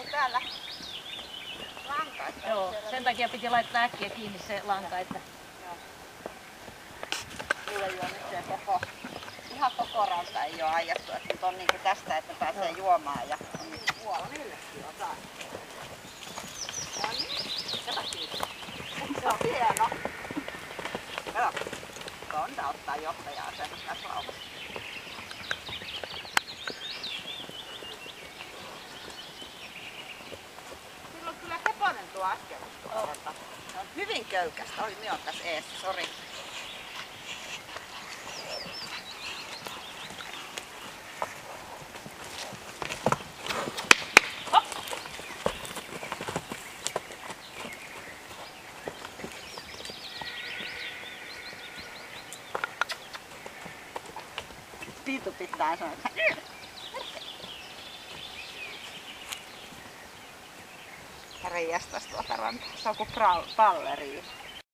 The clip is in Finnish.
ei täällä lanka. Joo, sen takia piti laittaa äkkiä kiinni se lanka, että... Mulla ei oo nyt se ihan koko ranta ei oo ajettu, että nyt on niinku tästä, että pääsee juomaan ja on nyt puolanillekin on taas. No niin, kato kiitos. Se on hieno. Kato, Tonda ottaa johtajaa sen tässä lauvassa. Sillä on kyllä heponen tuo askeluskoolta. Se on hyvin köykästä. Oli miokas ees, sori. Piitu pitää sanoa. Riestas tuota rantaa. Se on kuin palleri.